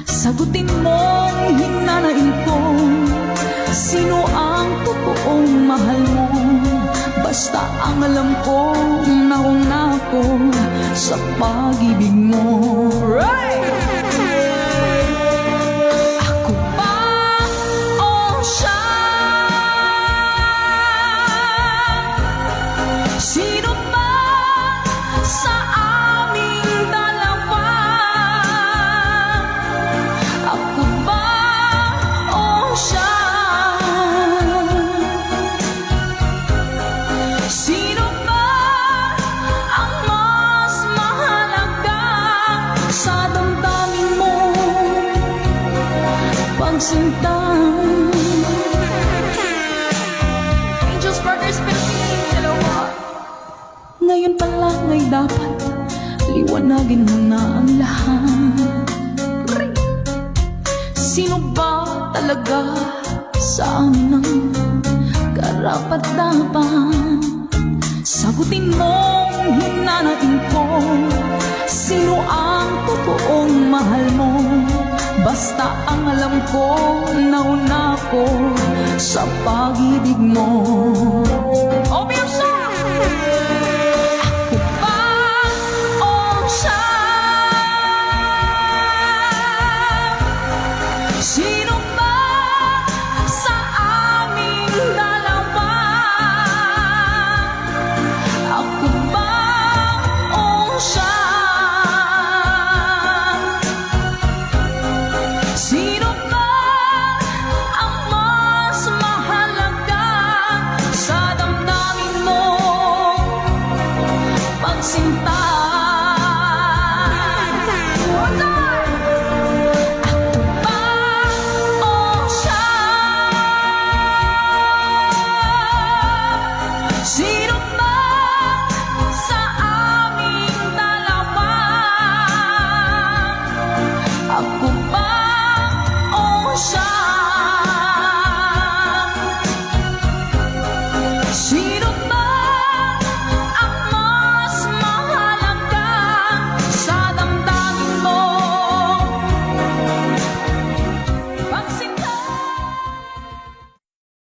Sagutin mong hinanain ko, sino ang totoong mahal mo? Basta ang alam ko, nauna ko sa pag-ibig mo. Right! Ako ba o siya? Sino ba sa aming dalawa? Ako ba o siya? Sino ba ang mas mahalaga sa damdamin mo? Pagsinta. Angels Brothers Philippines, hello po. Ngayon pa lang ay dapat liwanagin mo na ang lahat. Sino ba talaga sa amin ang karapat-dapat? Sagutin mong hinanain ko, sino ang totoong mahal mo? Basta ang alam ko, nauna ko sa pag-ibig mo. Obvious